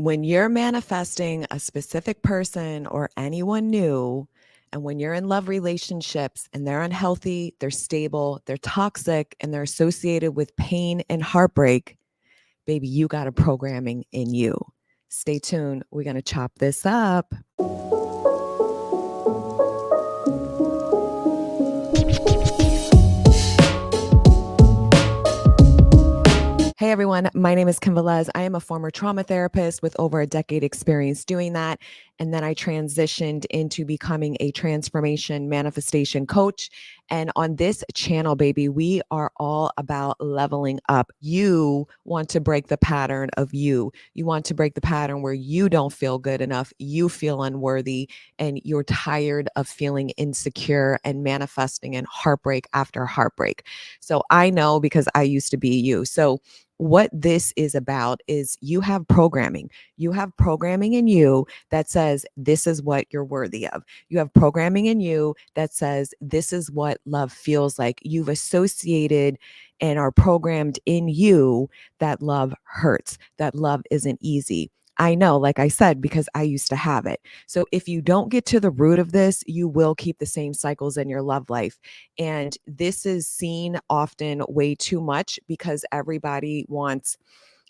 When you're manifesting a specific person or anyone new, and when you're in love relationships and they're unhealthy, they're stable, they're toxic, and they're associated with pain and heartbreak, baby, you got a programming in you. Stay tuned. We're going to chop this up. Hey everyone, my name is Kim Velez. I am a former trauma therapist with over a decade experience doing that. And then I transitioned into becoming a transformation manifestation coach. And on this channel, baby, we are all about leveling up. You want to break the pattern of you. You want to break the pattern where you don't feel good enough, you feel unworthy, and you're tired of feeling insecure and manifesting in heartbreak after heartbreak. So I know because I used to be you. So what this is about is you have programming. You have programming in you that says this is what you're worthy of. You have programming in you that says this is what love feels like. You've associated and are programmed in you that love hurts, that love isn't easy. I know, like I said, because I used to have it. So if you don't get to the root of this, you will keep the same cycles in your love life. And this is seen often way too much because everybody wants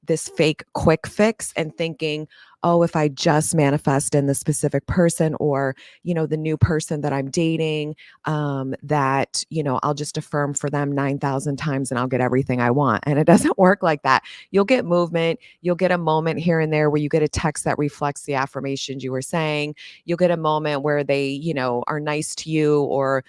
this fake quick fix and thinking, oh, if I just manifest in the specific person or, the new person that I'm dating, that, I'll just affirm for them 9,000 times and I'll get everything I want. And it doesn't work like that. You'll get movement. You'll get a moment here and there where you get a text that reflects the affirmations you were saying. You'll get a moment where they, are nice to you or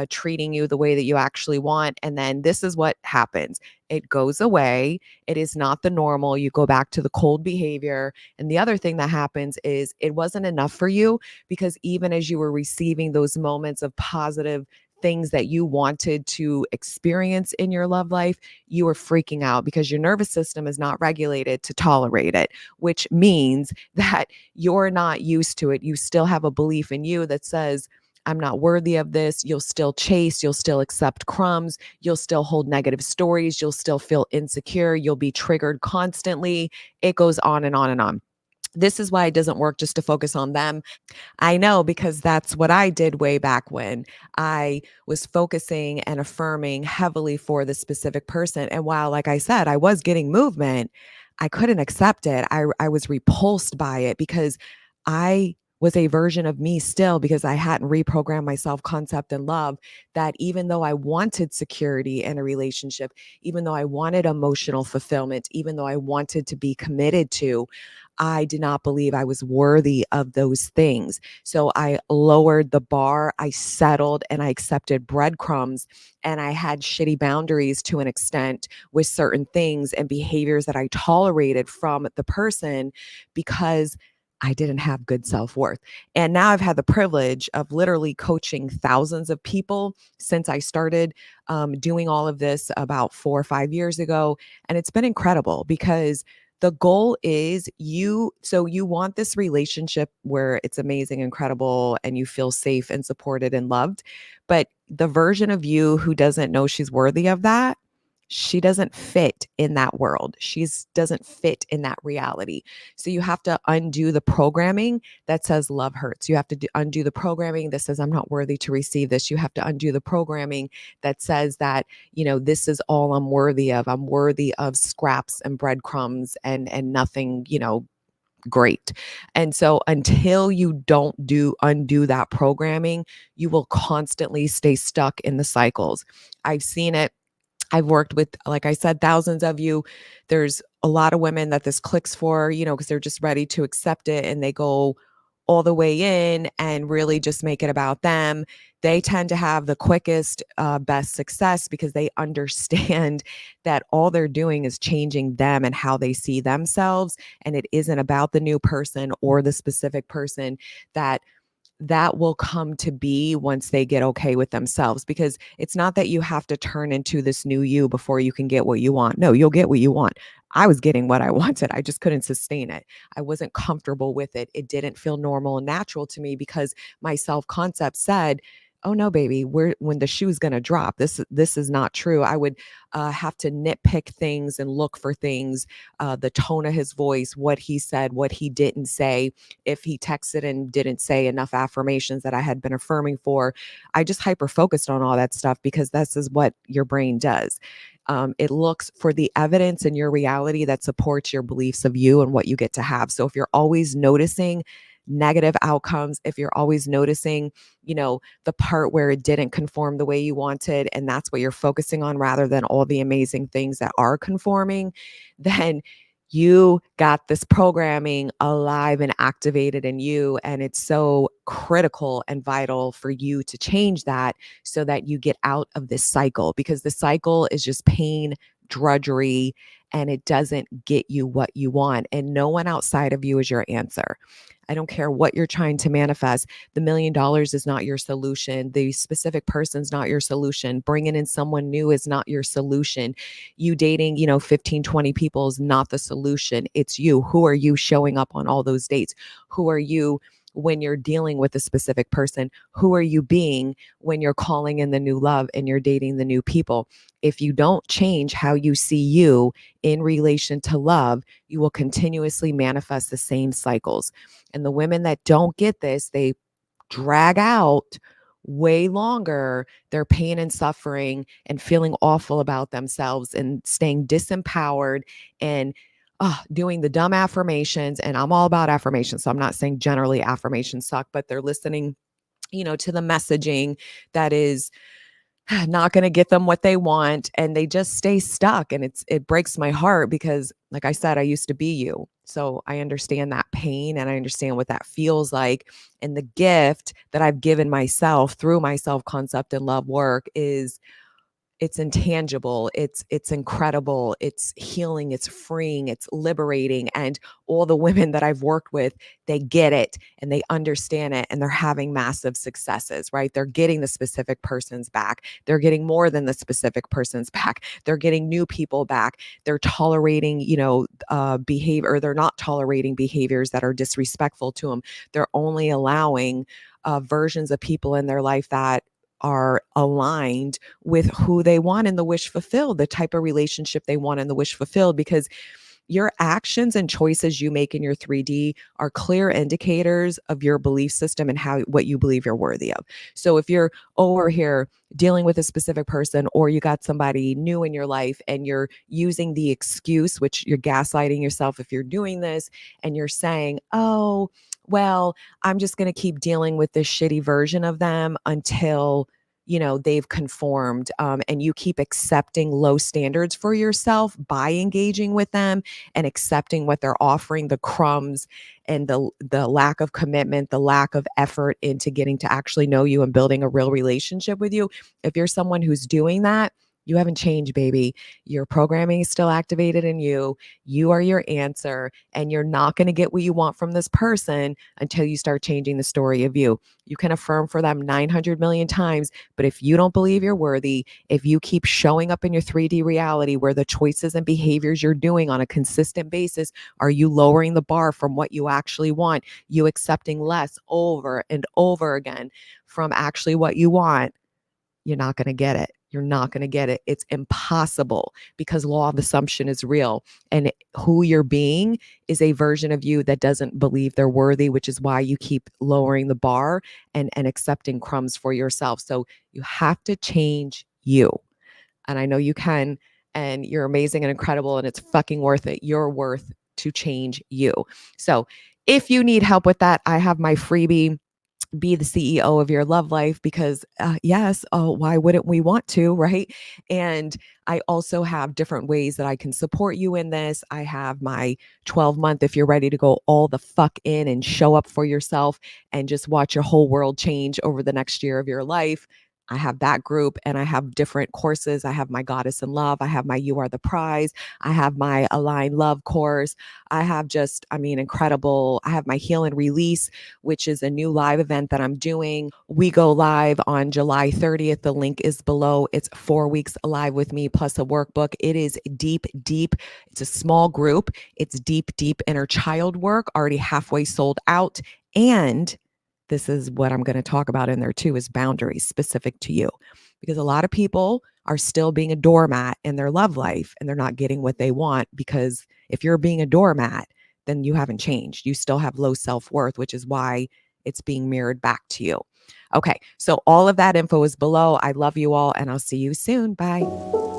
treating you the way that you actually want. And then this is what happens. It goes away. It is not the normal. You go back to the cold behavior. And the other thing that happens is it wasn't enough for you because even as you were receiving those moments of positive things that you wanted to experience in your love life, you were freaking out because your nervous system is not regulated to tolerate it, which means that you're not used to it. You still have a belief in you that says, I'm not worthy of this. You'll still chase, you'll still accept crumbs, you'll still hold negative stories, you'll still feel insecure, you'll be triggered constantly. It goes on and on and on. This is why it doesn't work just to focus on them. I know because that's what I did way back when I was focusing and affirming heavily for the specific person. And while, like I said, I was getting movement, I couldn't accept it. I was repulsed by it because I was a version of me still because I hadn't reprogrammed my self concept and love that even though I wanted security in a relationship, even though I wanted emotional fulfillment, even though I wanted to be committed to, I did not believe I was worthy of those things. So I lowered the bar, I settled, and I accepted breadcrumbs. And I had shitty boundaries to an extent with certain things and behaviors that I tolerated from the person because I didn't have good self-worth. And now I've had the privilege of literally coaching thousands of people since I started doing all of this about 4 or 5 years ago. And it's been incredible because the goal is so you want this relationship where it's amazing, incredible, and you feel safe and supported and loved. But the version of you who doesn't know she's worthy of that, she doesn't fit in that world. She's doesn't fit in that reality. So you have to undo the programming that says love hurts. You have to undo the programming that says I'm not worthy to receive this. You have to undo the programming that says that, this is all I'm worthy of. I'm worthy of scraps and breadcrumbs and nothing, great. And so until you don't undo that programming, you will constantly stay stuck in the cycles. I've seen it. I've worked with, like I said, thousands of you. There's a lot of women that this clicks for, because they're just ready to accept it and they go all the way in and really just make it about them. They tend to have the quickest, best success because they understand that all they're doing is changing them and how they see themselves. And it isn't about the new person or the specific person that will come to be once they get okay with themselves, because it's not that you have to turn into this new you before you can get what you want. No, you'll get what you want. I was getting what I wanted. I just couldn't sustain it. I wasn't comfortable with it. It didn't feel normal and natural to me because my self-concept said, oh no, baby, when the shoe's going to drop. This is not true. I would have to nitpick things and look for things, the tone of his voice, what he said, what he didn't say, if he texted and didn't say enough affirmations that I had been affirming for. I just hyper focused on all that stuff because this is what your brain does. It looks for the evidence in your reality that supports your beliefs of you and what you get to have. So if you're always noticing negative outcomes, if you're always noticing, the part where it didn't conform the way you wanted, and that's what you're focusing on rather than all the amazing things that are conforming, then you got this programming alive and activated in you. And it's so critical and vital for you to change that so that you get out of this cycle, because the cycle is just pain, drudgery, and it doesn't get you what you want. And no one outside of you is your answer. I don't care what you're trying to manifest. The $1,000,000 is not your solution. The specific person's not your solution. Bringing in someone new is not your solution. You dating, 15, 20 people is not the solution. It's you. Who are you showing up on all those dates? Who are you when you're dealing with a specific person? Who are you being when you're calling in the new love and you're dating the new people? If you don't change how you see you in relation to love, you will continuously manifest the same cycles. And the women that don't get this, they drag out way longer their pain and suffering and feeling awful about themselves and staying disempowered and doing the dumb affirmations. And I'm all about affirmations. So I'm not saying generally affirmations suck, but they're listening, to the messaging that is not going to get them what they want, and they just stay stuck. And it breaks my heart because, like I said, I used to be you. So I understand that pain and I understand what that feels like. And the gift that I've given myself through my self-concept and love work is, it's intangible, it's incredible, it's healing, it's freeing, it's liberating. And all the women that I've worked with, they get it and they understand it, and they're having massive successes, right? They're getting the specific person's back, they're getting more than the specific person's back, they're getting new people back, they're tolerating, behavior, or they're not tolerating behaviors that are disrespectful to them. They're only allowing versions of people in their life that are aligned with who they want and the wish fulfilled, the type of relationship they want and the wish fulfilled. Because your actions and choices you make in your 3D are clear indicators of your belief system and what you believe you're worthy of. So if you're over here dealing with a specific person, or you got somebody new in your life and you're using the excuse, which you're gaslighting yourself if you're doing this, and you're saying, oh, well, I'm just going to keep dealing with this shitty version of them until they've conformed, and you keep accepting low standards for yourself by engaging with them and accepting what they're offering, the crumbs and the lack of commitment, the lack of effort into getting to actually know you and building a real relationship with you. If you're someone who's doing that, you haven't changed, baby. Your programming is still activated in you. You are your answer, and you're not going to get what you want from this person until you start changing the story of you. You can affirm for them 900 million times, but if you don't believe you're worthy, if you keep showing up in your 3D reality where the choices and behaviors you're doing on a consistent basis are you lowering the bar from what you actually want, you accepting less over and over again from actually what you want, you're not going to get it. You're not going to get it. It's impossible, because law of assumption is real. And who you're being is a version of you that doesn't believe they're worthy, which is why you keep lowering the bar and accepting crumbs for yourself. So you have to change you. And I know you can, and you're amazing and incredible, and it's fucking worth it. You're worth to change you. So if you need help with that, I have my freebie, Be the CEO of Your Love Life, because yes, why wouldn't we want to, right? And I also have different ways that I can support you in this. I have my 12-month, if you're ready to go all the fuck in and show up for yourself and just watch your whole world change over the next year of your life. I have that group, and I have different courses. I have my Goddess in Love. I have my You Are the Prize. I have my Align Love course. I have incredible. I have my Heal and Release, which is a new live event that I'm doing. We go live on July 30th. The link is below. It's 4 weeks live with me plus a workbook. It is deep, deep. It's a small group. It's deep, deep inner child work, already halfway sold out. And this is what I'm going to talk about in there too, is boundaries specific to you. Because a lot of people are still being a doormat in their love life and they're not getting what they want, because if you're being a doormat, then you haven't changed. You still have low self-worth, which is why it's being mirrored back to you. Okay, so all of that info is below. I love you all and I'll see you soon. Bye.